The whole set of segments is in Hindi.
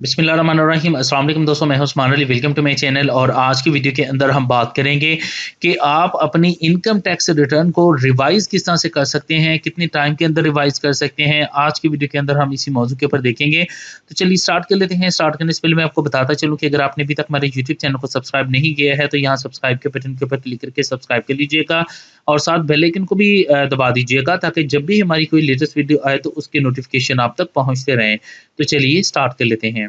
बिस्मिल्लाहिर्रहमानिर्रहीम। अस्सलाम वालेकुम दोस्तों, मैं हूं Usman Ali. Welcome to my channel. और आज की वीडियो के अंदर हम बात करेंगे कि आप अपनी इनकम टैक्स रिटर्न को रिवाइज़ किस तरह से कर सकते हैं, कितने टाइम के अंदर रिवाइज़ कर सकते हैं। आज की वीडियो के अंदर हम इसी मौजू के ऊपर देखेंगे। तो चलिए स्टार्ट कर लेते हैं। स्टार्ट करने से पहले मैं आपको बताता चलूँ कि अगर आपने अभी तक हमारे यूट्यूब चैनल को सब्सक्राइब नहीं किया है, तो यहाँ सब्सक्राइब के बटन के ऊपर क्लिक करके सब्सक्राइब कर लीजिएगा और साथ बेल आइकन को भी दबा दीजिएगा, ताकि जब भी हमारी कोई लेटेस्ट वीडियो आए तो उसके नोटिफ़िकेशन आप तक पहुँचते रहें। तो चलिए स्टार्ट कर लेते हैं।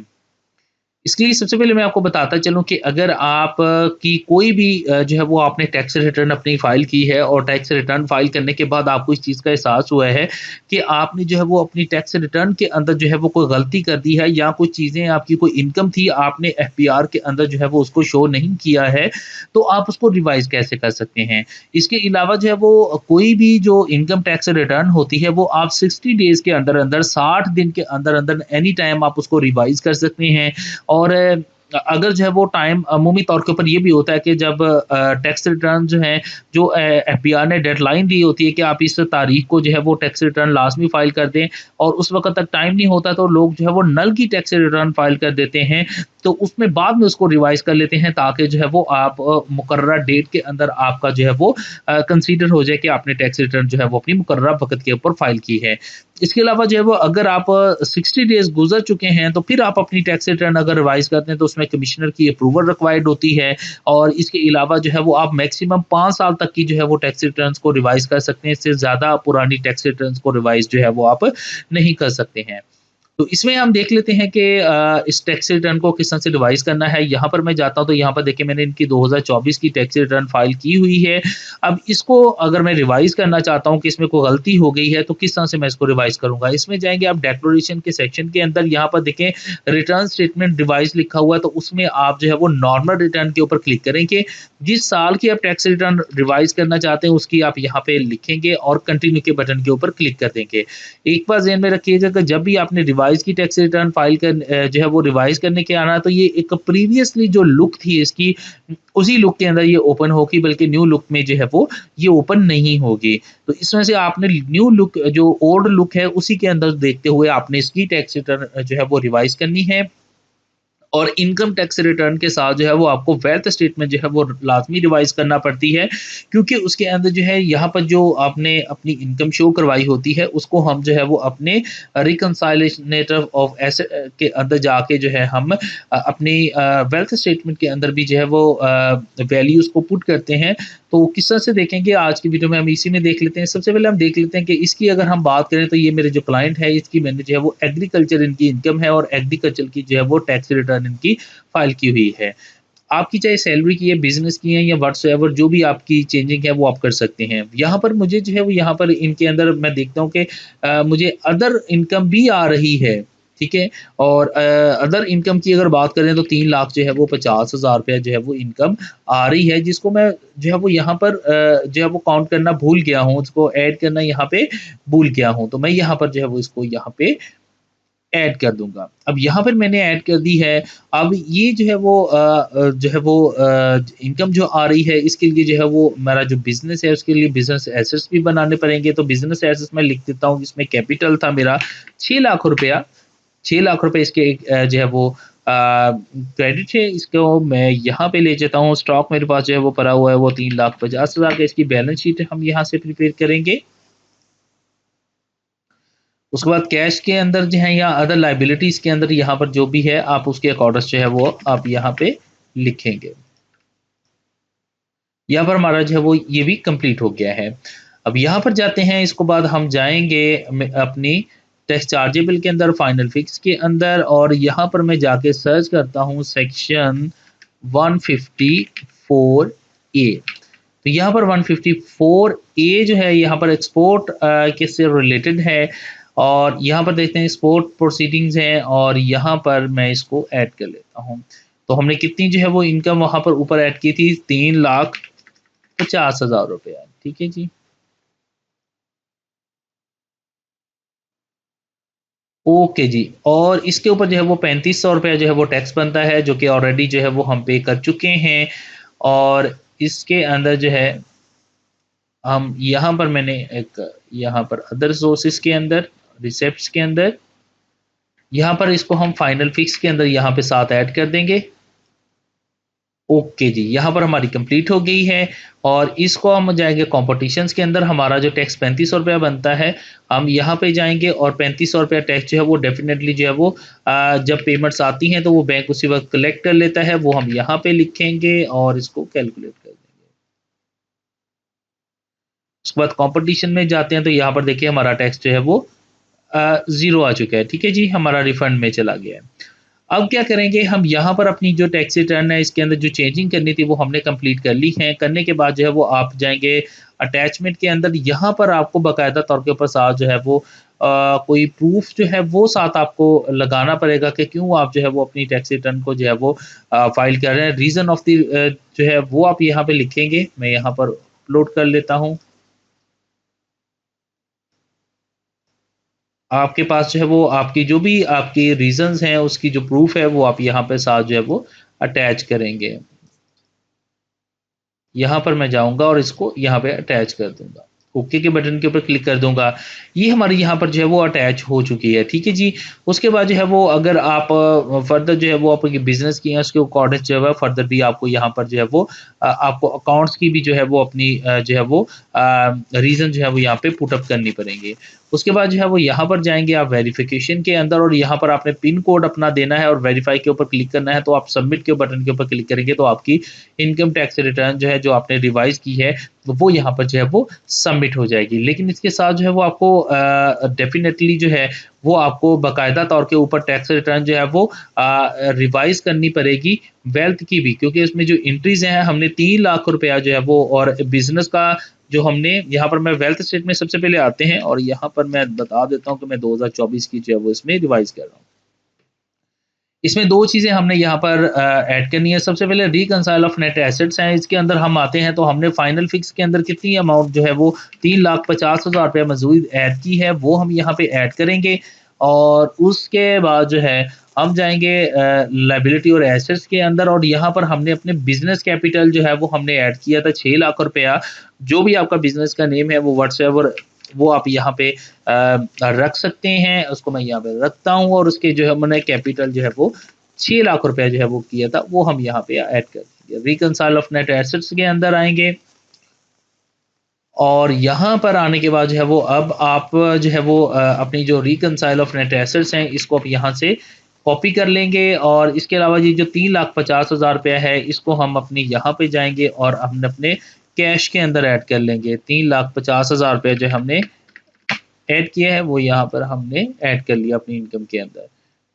इसके लिए सबसे पहले मैं आपको बताता चलूँ कि अगर आप की कोई भी जो है वो आपने टैक्स रिटर्न अपनी फ़ाइल की है और टैक्स रिटर्न फ़ाइल करने के बाद आपको इस चीज़ का एहसास हुआ है कि आपने जो है वो अपनी टैक्स रिटर्न के अंदर जो है वो कोई गलती कर दी है, या कुछ चीज़ें आपकी कोई इनकम थी आपने एफपीआर के अंदर जो है वो उसको शो नहीं किया है, तो आप उसको रिवाइज़ कैसे कर सकते हैं। इसके अलावा जो है वो कोई भी जो इनकम टैक्स रिटर्न होती है वो आप 60 डेज़ के अंदर-अंदर 60 दिन के अंदर-अंदर एनी टाइम आप उसको रिवाइज़ कर सकते हैं। और अगर जो है वो टाइम अमूमी तौर के ऊपर ये भी होता है कि जब टैक्स रिटर्न जो हैं, जो एफबीआर ने डेडलाइन दी होती है कि आप इस तारीख को जो है वो टैक्स रिटर्न लाज़मी फ़ाइल कर दें, और उस वक़्त तक टाइम नहीं होता तो लोग जो है वो नल की टैक्स रिटर्न फ़ाइल कर देते हैं। तो उसमें बाद में उसको रिवाइज़ कर लेते हैं, ताकि जो है वो आप मुकर्ररा डेट के अंदर आपका जो है वो कंसीडर हो जाए कि आपने टैक्स रिटर्न जो है वो अपनी मुकर्ररा वक़्त के ऊपर फ़ाइल की है। इसके अलावा जो है वो अगर आप 60 डेज़ गुज़र चुके हैं, तो फिर आप अपनी टैक्स रिटर्न अगर रिवाइज़ करते हैं तो उसमें कमिश्नर की अप्रूवल रिक्वायर्ड होती है। और इसके अलावा जो है वो आप मैक्सिमम 5 साल तक की जो है वो टैक्स रिटर्न्स को रिवाइज़ कर सकते हैं। इससे ज़्यादा पुरानी टैक्स रिटर्न्स को रिवाइज़ जो है वो आप नहीं कर सकते हैं। तो इसमें हम देख लेते हैं कि इस टैक्स रिटर्न को किस तरह से रिवाइज़ करना है। यहाँ पर मैं जाता हूँ तो यहाँ पर देखिए मैंने इनकी 2024 की टैक्स रिटर्न फ़ाइल की हुई है। अब इसको अगर मैं रिवाइज़ करना चाहता हूँ कि इसमें कोई गलती हो गई है, तो किस तरह से मैं इसको रिवाइज़ करूँगा? इसमें जाएँगे आप डिक्लेरेशन के सेक्शन के अंदर, यहाँ पर देखें रिटर्न स्टेटमेंट रिवाइज़ लिखा हुआ है, तो उसमें आप जो है वो नॉर्मल रिटर्न के ऊपर क्लिक करेंगे। जिस साल की आप टैक्स रिटर्न रिवाइज़ करना चाहते हैं उसकी आप यहाँ पे लिखेंगे और कंटिन्यू के बटन के ऊपर क्लिक कर देंगे। एक बात ज़हन में रखिएगा कि जब भी आपने रिवाइज़ की टैक्स रिटर्न फ़ाइल जो है वो रिवाइज़ करने के आना है, तो ये एक प्रीवियसली जो लुक थी इसकी, उसी लुक के अंदर ये ओपन होगी, बल्कि न्यू लुक में जो है वो ये ओपन नहीं होगी। तो इसमें से आपने न्यू लुक, जो ओल्ड लुक है उसी के अंदर देखते हुए आपने इसकी टैक्स रिटर्न जो है वो रिवाइज़ करनी है। और इनकम टैक्स रिटर्न के साथ जो है वो आपको वेल्थ स्टेटमेंट जो है वो लाज़मी रिवाइज़ करना पड़ती है, क्योंकि उसके अंदर जो है यहाँ पर जो आपने अपनी इनकम शो करवाई होती है उसको हम जो है वो अपने रिकंसाइलेशनेटर ऑफ एसेट के अंदर जाके जो है हम अपनी वेल्थ स्टेटमेंट के अंदर भी जो है वो वैल्यूज़ को पुट करते हैं। तो किस तरह से देखेंगे आज की वीडियो में हम इसी में देख लेते हैं। सबसे पहले हम देख लेते हैं कि इसकी अगर हम बात करें, तो ये मेरे जो क्लाइंट है इसकी मैंने जो है वो एग्रीकल्चर इनकी इनकम है, और एग्रीकल्चर की जो है वो टैक्स रिटर्न इनकी फाइल की हुई है। आपकी चाहे सैलरी की है, बिज़नेस की है, या व्हाट्सएवर जो भी आपकी चेंजिंग है वो आप कर सकते हैं। यहाँ पर मुझे जो है वो यहाँ पर इनके अंदर मैं देखता हूँ कि मुझे अदर इनकम भी आ रही है, ठीक है? और अदर इनकम की अगर बात करें तो 3 लाख जो है वो 50,000 रुपया जो है वो इनकम आ रही है, जिसको मैं जो है वो यहाँ पर जो है वो काउंट करना भूल गया हूँ, उसको ऐड करना यहाँ पे भूल गया हूँ। तो मैं यहाँ पर जो है वो इसको यहाँ पे ऐड कर दूँगा। अब यहाँ पर मैंने ऐड कर दी है। अब ये जो है वो जो है वो इनकम जो आ रही है इसके लिए जो है वो मेरा जो बिज़नेस है उसके लिए बिज़नेस एसेट्स भी बनाने पड़ेंगे। तो बिज़नेस एसेट्स मैं लिख देता हूँ, इसमें कैपिटल था मेरा 6 लाख रुपया, 6 लाख रुपए इसके जो है वो क्रेडिट है, इसको मैं यहाँ पे ले जाता हूँ। स्टॉक मेरे पास जो है वो पड़ा हुआ है वो 3,50,000 का, इसकी बैलेंस शीट हम यहाँ से प्रिपेयर करेंगे। उसके बाद कैश के अंदर जो है या अदर लायबिलिटीज़ के अंदर यहाँ पर जो भी है आप उसके अकॉर्डिंग जो है वो आप यहाँ पे लिखेंगे। यहाँ पर हमारा जो है वो ये भी कंप्लीट हो गया है। अब यहाँ पर जाते हैं, इसको बाद हम जाएँगे अपनी टैक्स चार्जेबल के अंदर, फाइनल फिक्स के अंदर, और यहाँ पर मैं जाके सर्च करता हूँ सेक्शन 154 ए। तो यहाँ पर 154 ए जो है यहाँ पर एक्सपोर्ट के से रिलेटेड है, और यहाँ पर देखते हैं एक्सपोर्ट प्रोसीडिंग्स हैं, और यहाँ पर मैं इसको ऐड कर लेता हूँ। तो हमने कितनी जो है वो इनकम वहाँ पर ऊपर ऐड की थी, 3,50,000 रुपया। ठीक है जी। ओके जी। और इसके ऊपर जो है वो 3500 रुपया जो है वो टैक्स बनता है, जो कि ऑलरेडी जो है वो हम पे कर चुके हैं। और इसके अंदर जो है हम यहाँ पर मैंने एक, यहाँ पर अदर सोर्सेस के अंदर, रिसेप्ट्स के अंदर यहाँ पर इसको हम फाइनल फिक्स के अंदर यहाँ पे 7 ऐड कर देंगे। ओके जी, यहाँ पर हमारी कंप्लीट हो गई है और इसको हम जाएँगे कॉम्पिटिशन्स के अंदर। हमारा जो टैक्स ₹3500 बनता है, हम यहाँ पे जाएँगे और ₹3500 टैक्स जो है वो डेफ़िनेटली जो है वो जब पेमेंट्स आती हैं तो वो बैंक उसी वक़्त कलेक्ट कर लेता है, वो हम यहाँ पे लिखेंगे और इसको कैलकुलेट कर देंगे। उसके बाद कॉम्पिटिशन में जाते हैं तो यहाँ पर देखिए हमारा टैक्स जो है वो 0 आ चुका है, ठीक है जी, हमारा रिफंड में चला गया है। अब क्या करेंगे हम यहाँ पर अपनी जो टैक्स रिटर्न है इसके अंदर जो चेंजिंग करनी थी वो हमने कंप्लीट कर ली है। करने के बाद जो है वो आप जाएँगे अटैचमेंट के अंदर, यहाँ पर आपको बाकायदा तौर के ऊपर साथ जो है वो कोई प्रूफ़ जो है वो साथ आपको लगाना पड़ेगा कि क्यों आप जो है वो अपनी टैक्स रिटर्न को जो है वो फ़ाइल कर रहे हैं। रीज़न ऑफ़ द जो है वो आप यहाँ पे लिखेंगे। मैं यहाँ पर अपलोड कर लेता हूँ। आपके पास जो है वो आपकी जो भी आपकी रीज़न्स हैं उसकी जो प्रूफ़ है वो आप यहाँ पे साथ जो है वो अटैच करेंगे। यहाँ पर मैं जाऊँगा और इसको यहाँ पे अटैच कर दूँगा। ओके के बटन के ऊपर क्लिक कर दूँगा। ये हमारी यहाँ पर जो है वो अटैच हो चुकी है, ठीक है जी। उसके बाद जो है वो अगर आप फर्दर जो है वो आपकी बिज़नेस की है उसके अकॉर्डिंग जो है फर्दर भी आपको यहाँ पर जो है वो आपको अकाउंट्स की भी जो है वो अपनी जो है वो रीज़न जो है वो यहाँ पे पुट अप करनी पड़ेंगे। उसके बाद जो है वो यहाँ पर जाएँगे आप वेरिफ़िकेशन के अंदर और यहाँ पर आपने पिन कोड अपना देना है और वेरीफ़ाई के ऊपर क्लिक करना है, तो आप सबमिट के बटन के ऊपर क्लिक करेंगे तो आपकी इनकम टैक्स रिटर्न जो है जो आपने रिवाइज़ की है, वो यहाँ पर जो है वो सबमिट हो जाएगी। लेकिन इसके साथ जो है वो आपको डेफ़िनेटली जो है वो आपको बाकायदा तौर के ऊपर टैक्स रिटर्न जो है वो रिवाइज़ करनी पड़ेगी वेल्थ की भी, क्योंकि उसमें जो एंट्रीज़ हैं हमने 3 लाख रुपया जो है वो और बिज़नेस का जो हमने यहाँ पर मैं वेल्थ स्टेटमेंट सबसे पहले आते हैं और यहाँ पर मैं बता देता हूँ कि मैं 2024 की जो है वो इसमें रिवाइज़ कर रहा हूँ। इसमें 2 चीज़ें हमने यहाँ पर ऐड करनी है। सबसे पहले रिकंसाइल ऑफ नेट एसेट्स हैं, इसके अंदर हम आते हैं तो हमने फाइनल फिक्स के अंदर कितनी अमाउंट जो है वो 3,50,000 रुपए मज़ीद ऐड की है, वो हम यहाँ पे ऐड करेंगे और उसके बाद जो है हम जाएँगे लायबिलिटी और एसेट्स के अंदर और यहाँ पर हमने अपने बिज़नेस कैपिटल जो है वो हमने ऐड किया था 6 लाख रुपया। जो भी आपका बिज़नेस का नेम है वो व्हाट्सएवर वो आप यहाँ पे रख सकते हैं, उसको मैं यहाँ पे रखता हूँ और उसके जो है मैंने कैपिटल जो है वो 6 लाख रुपया जो है वो किया था, वो हम यहाँ पे ऐड कर देंगे। रिकंसाइल ऑफ नेट एसेट्स के अंदर आएँगे और यहाँ पर आने के बाद जो है वो अब आप जो है वो अपनी जो रिकंसाइल ऑफ नेट एसेट्स हैं, इसको आप यहाँ से कॉपी कर लेंगे और इसके अलावा ये जो 3,50,000 रुपया है, इसको हम अपनी यहाँ पे जाएँगे और हम अपने कैश के अंदर ऐड कर लेंगे। 3,50,000 रुपया जो हमने ऐड किया है वो यहाँ पर हमने ऐड कर लिया अपनी इनकम के अंदर।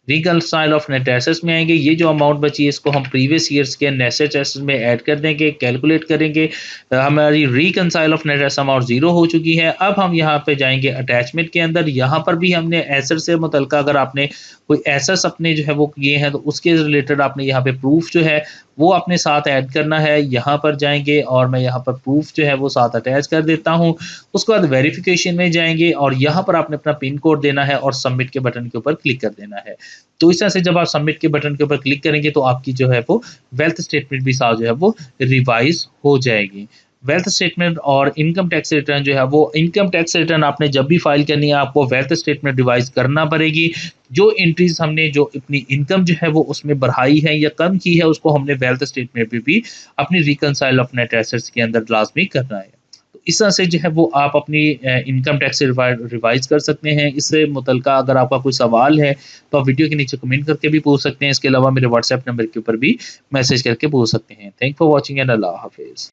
रिकंसाइल ऑफ नेट एसेट्स में आएँगे, ये जो अमाउंट बची है इसको हम प्रीवियस ईयर्स के नेट एसेट्स में ऐड कर देंगे, कैलकुलेट करेंगे। हमारी reconcile of net assets amount 0 हो चुकी है। अब हम यहाँ पे जाएँगे अटैचमेंट के अंदर, यहाँ पर भी हमने एसेट से मुतल्लिक़ अगर आपने कोई एसेट्स अपने जो है वो किए हैं तो उसके रिलेटेड आपने यहाँ पे प्रूफ़ जो है वो अपने साथ ऐड करना है। यहाँ पर जाएँगे और मैं यहाँ पर प्रूफ़ जो है वो साथ अटैच कर देता हूँ। उसके बाद वेरिफ़िकेशन में जाएँगे और यहाँ पर आपने अपना पिन कोड देना है और सबमिट के बटन के ऊपर क्लिक कर देना है। तो इस तरह से जब आप सबमिट के बटन के ऊपर क्लिक करेंगे तो आपकी जो है वो वेल्थ स्टेटमेंट भी साथ जो है वो रिवाइज़ हो जाएगी। वेल्थ स्टेटमेंट और इनकम टैक्स रिटर्न जो है वो इनकम टैक्स रिटर्न आपने जब भी फाइल करनी है आपको वेल्थ स्टेटमेंट रिवाइज़ करना पड़ेगी। जो एंट्रीज़ हमने जो अपनी इनकम जो है वो उसमें बढ़ाई है या कम की है उसको हमने वेल्थ स्टेटमेंट में भी अपनी रिकंसाइल ऑफ नेट एसेट्स के अंदर लाज़मी करना है। तो इस तरह से जो है वो आप अपनी इनकम टैक्स रिवाइज़ कर सकते हैं। इससे मुतल्लिक़ा अगर आपका कोई सवाल है तो आप वीडियो के नीचे कमेंट करके भी पूछ सकते हैं। इसके अलावा मेरे व्हाट्सएप नंबर के ऊपर भी मैसेज करके पूछ सकते हैं। थैंक फॉर वॉचिंग एंड अल्लाह हाफ़िज़।